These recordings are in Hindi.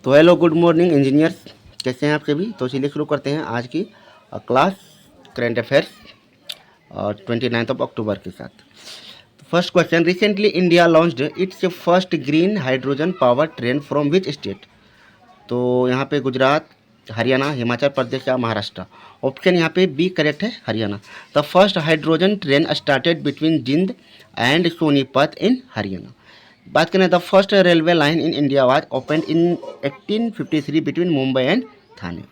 तो हेलो गुड मॉर्निंग इंजीनियर्स, कैसे हैं आप सभी। तो चलिए शुरू करते हैं आज की क्लास करेंट अफेयर्स 29 अक्टूबर के साथ। First question, recently India launched it's first green hydrogen power train from which state. तो यहाँ पे गुजरात, हरियाणा, हिमाचल प्रदेश या महाराष्ट्र। ऑप्शन यहाँ पे बी करेक्ट है, Haryana. The first hydrogen train started between Jind and Sonipat in Haryana. बात करें, the first railway line in India was open in 1853 between Mumbai and Thane.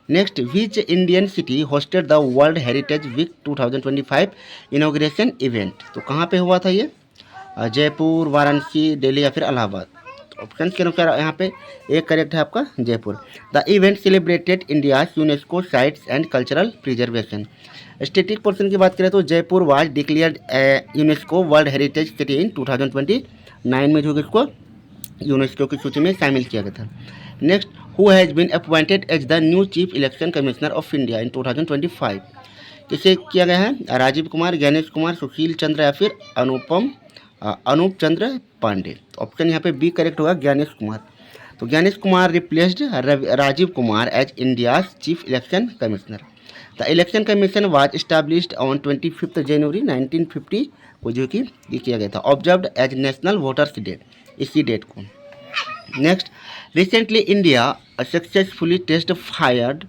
Next, which Indian city hosted the world heritage week 2025 inauguration event. तो कहाँ पे हुआ था ये? जयपुर, वाराणसी, दिल्ली या फिर इलाहाबाद। ऑप्शन के अनुसार यहाँ पे एक करेक्ट है आपका Jaipur. The event celebrated India UNESCO sites and cultural preservation. Static portion की बात करें तो Jaipur was declared UNESCO world heritage city in 2029 में जो इसको यूनेस्को की सूची में शामिल किया गया था। Next, who has been appointed as the new chief election commissioner of India in 2025। किसे किया गया है? राजीव कुमार, ज्ञानेश कुमार, सुशील चंद्र या फिर अनूप चंद्र पांडे। ऑप्शन यहाँ पे बी करेक्ट होगा, ज्ञानेश कुमार। तो Gyanesh Kumar replaced Rajiv Kumar as India's chief election commissioner. The election commission was established on 25 January 1950 को जो कि ये किया गया था, observed as national voters day, इसी डेट को। Next, recently India successfully test fired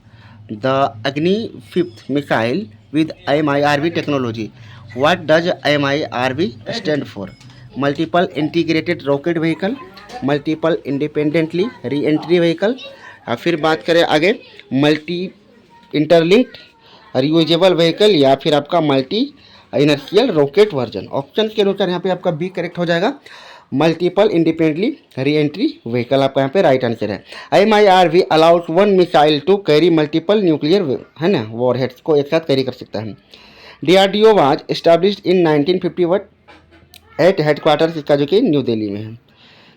the Agni 5th missile with MIRV technology. What does MIRV stand for? Multiple Integrated Rocket Vehicle, Multiple Independently Re-entry Vehicle, या फिर बात करें आगे मल्टी इंटरलिंक्ड रियूजेबल व्हीकल या फिर आपका multi inertial rocket version. Option के अनुसार यहाँ पे आपका बी करेक्ट हो जाएगा, multiple independently re entry vehicle आपका यहाँ पे राइट आंसर है। MIRV allows one missile to carry multiple nuclear है ना वॉरहेड्स को एक साथ कैरी कर सकता है। DRDO was established in 1951 at headquarters इसका जो कि न्यू दिल्ली में है।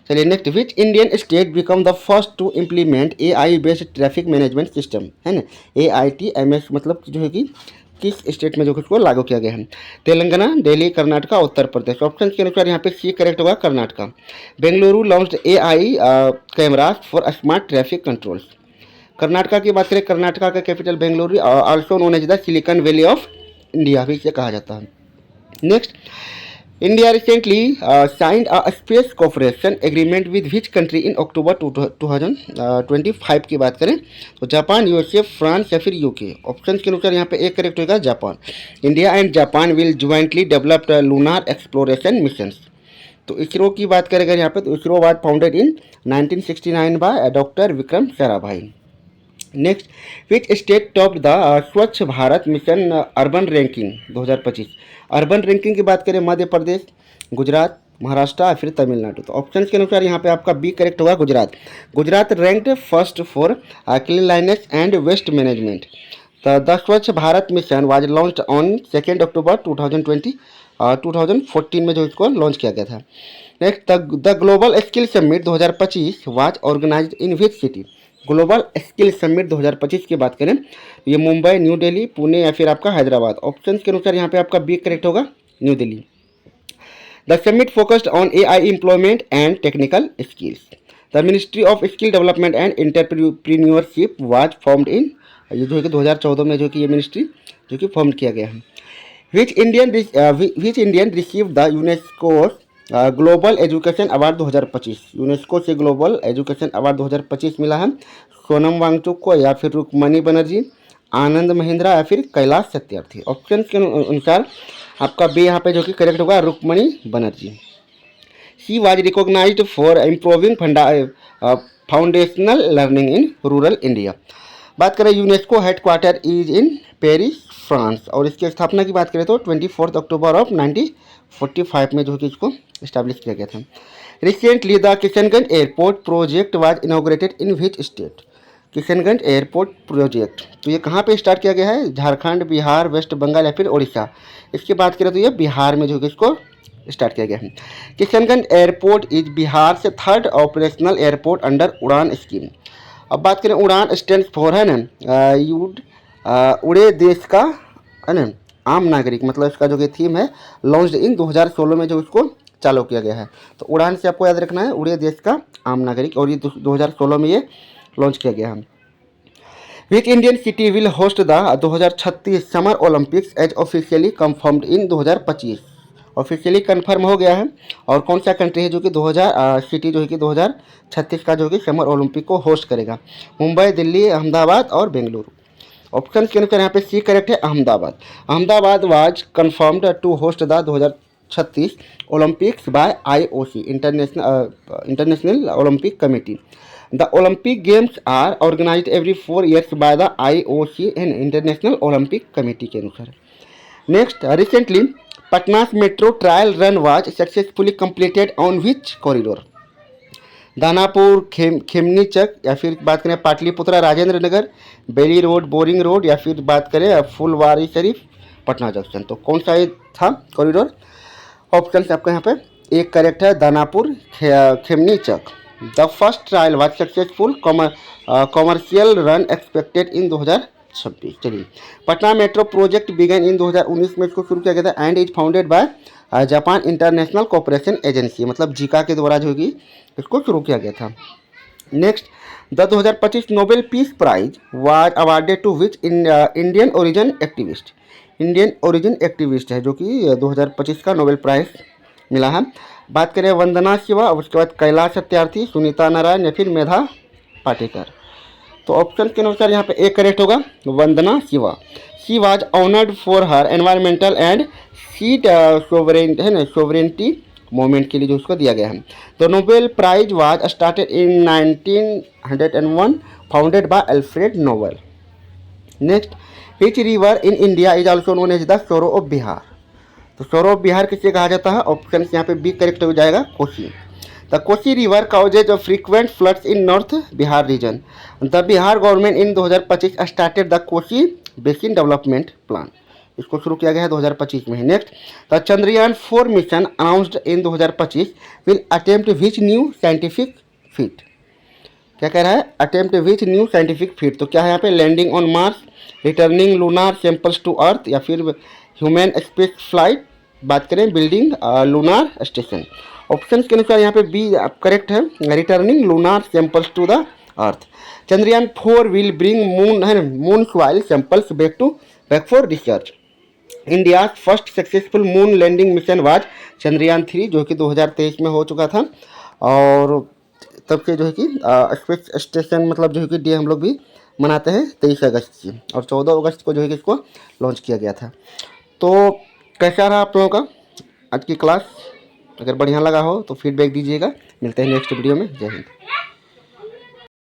चलिए next, which Indian state become the first to implement AI based traffic management system, है ना AITMS, मतलब जो है कि किस स्टेट में जो उसको लागू किया गया है? तेलंगाना, दिल्ली, कर्नाटका, उत्तर प्रदेश। ऑप्शन के अनुसार यहाँ पे सी करेक्ट होगा, Karnataka. Bengaluru launched AI cameras for smart traffic controls. Karnataka की बात करें, कर्नाटका का capital Bengaluru, also known as the Silicon Valley of India भी इसे कहा जाता है। Next, India recently signed a space cooperation agreement with which country in October 2025 की बात करें तो जापान, USA, फ्रांस या फिर UK। ऑप्शन के अनुसार यहाँ पे एक करेक्ट होगा, Japan. India and Japan will jointly develop lunar exploration missions. तो इसरो की बात करें अगर यहाँ पे तो ISRO was founded in 1969 by doctor Vikram Sarabhai. Next, which state top the Swachh Bharat mission urban ranking 2025। Urban ranking की बात करें मध्य प्रदेश, गुजरात, महाराष्ट्र या फिर तमिलनाडु। तो ऑप्शन के अनुसार यहाँ पे आपका बी करेक्ट होगा, Gujarat. Gujarat ranked first for cleanliness and waste management. The Swachh Bharat mission was launched on 2 October 2014 में जो इसको लॉन्च किया गया था। Next, the global skill summit 2025 was organised in which city. Global skill summit 2025 की बात करें ये मुंबई, न्यू दिल्ली, पुणे या फिर आपका हैदराबाद। ऑप्शन के अनुसार यहाँ पे आपका बी करेक्ट होगा, new Delhi. The summit focused on AI employment and technical skills. The ministry of skill development and entrepreneurship was formed in, ये जो है कि 2014 में जो कि ये मिनिस्ट्री जो कि फॉर्म किया गया है। Which Indian receive the UNESCO global education award 2025। UNESCO से ग्लोबल एजुकेशन अवार्ड 2025 मिला है सोनम वांगचुक को या फिर रुक्मणी बनर्जी, आनंद महिंद्रा या फिर कैलाश सत्यार्थी। ऑप्शन के अनुसार आपका बी यहाँ पे जो कि करेक्ट होगा, Rukmini Banerjee. She was recognised for improving foundational learning in rural India. बात करें UNESCO headquarter is in Paris, France, और इसकी स्थापना की बात करें तो 24 अक्टूबर ऑफ 1945 में जो कि इसको इस्टेब्लिश किया गया था। Recently the Kishanganj airport project was inaugurated in which state. Kishanganj airport project तो ये कहाँ पे स्टार्ट किया गया है? झारखंड, बिहार, वेस्ट बंगाल या फिर उड़ीसा। इसकी बात करें तो ये बिहार में जो कि इसको स्टार्ट किया गया है। किशनगंज एयरपोर्ट इज बिहार से थर्ड ऑपरेशनल एयरपोर्ट अंडर उड़ान स्कीम। अब बात करें उड़ान स्टैंड फॉर, है ना उड़े देश का, है ना आम नागरिक, मतलब इसका जो कि थीम है लॉन्च्ड इन 2016 में जो इसको चालू किया गया है। तो उड़ान से आपको याद रखना है उड़े देश का आम नागरिक, और ये 2016 में ये लॉन्च किया गया है। Which Indian city will host the 2036 summer Olympics as officially confirmed in 2025। Officially confirm हो गया है, और कौन सा कंट्री है जो कि 2000 सिटी जो है कि 2036 का जो कि समर ओलंपिक को होस्ट करेगा? मुंबई, दिल्ली, अहमदाबाद और बेंगलुरु। ऑप्शन के अनुसार यहाँ पे सी करेक्ट है, Ahmedabad. Ahmedabad was confirmed to host the 2036 Olympics by IOC, international Olympic committee. The Olympic Games are organized every 4 years by the IOC and International Olympic Committee के अनुसार। Next, recently Patna's metro trial run was successfully completed on which corridor? Danapur, Khemnichak, या फिर बात करें पाटलिपुत्रा, राजेंद्र नगर, बेली रोड, बोरिंग रोड, या फिर बात करें फुलवारी शरीफ, पटना जंक्शन। तो कौन सा ये था कॉरिडोर? ऑप्शन आपका यहाँ पे एक करेक्ट है, Danapur, Khemnichak. The first trial was successful, commercial run expected in 2026। चलिए, Patna metro project began in 2019 में इसको शुरू किया गया था, and is founded by Japan international cooperation agency, मतलब जीका के द्वारा जो कि इसको शुरू किया गया था। Next, the 2025 Nobel peace prize was awarded to which Indian origin activist. Indian origin activist है जो कि 2025 का नोबेल प्राइज मिला है। बात करें वंदना शिवा, उसके बाद कैलाश सत्यार्थी, सुनीता नारायण, या फिर मेधा पाटेकर। तो ऑप्शन के अनुसार यहाँ पे एक करेक्ट होगा, Vandana Shiva. She was honoured for her environmental and seed sovereignty movement के लिए जो उसको दिया गया है। The Nobel prize was started in 1901, founded by Alfred Nobel. Next, which river in India is also known as the sorrow of Bihar. तो सौरो ऑफ बिहार किसे कहा जाता है? ऑप्शन यहाँ पे बी करेक्ट हो जाएगा, Kosi. The Kosi river causes of frequent floods in north Bihar region. The Bihar government in 2025 started the Kosi basin development plan, इसको शुरू किया गया है 2025 में। Next, the Chandrayaan 4 mission announced in 2025 will attempt which new scientific feat. क्या कह रहा है? Attempt which new scientific feat. तो क्या है यहाँ पे? Landing on Mars, returning lunar samples to अर्थ, या फिर ह्यूमन स्पेस फ्लाइट, बात करें बिल्डिंग लूनार स्टेशन। ऑप्शन के अनुसार यहाँ पे बी करेक्ट है, returning lunar samples to the earth. Chandrayaan 4 will bring moon soil samples back for research. India first successful moon landing mission was Chandrayaan 3, जो कि 2023 में हो चुका था, और तब से जो है कि स्पेस स्टेशन मतलब जो है कि डे हम लोग भी मनाते हैं 23 अगस्त की, और 14 अगस्त को जो है कि इसको लॉन्च किया गया था। तो कैसा रहा आप लोगों का आज की क्लास? अगर बढ़िया लगा हो तो फीडबैक दीजिएगा। मिलते हैं नेक्स्ट वीडियो में। जय हिंद।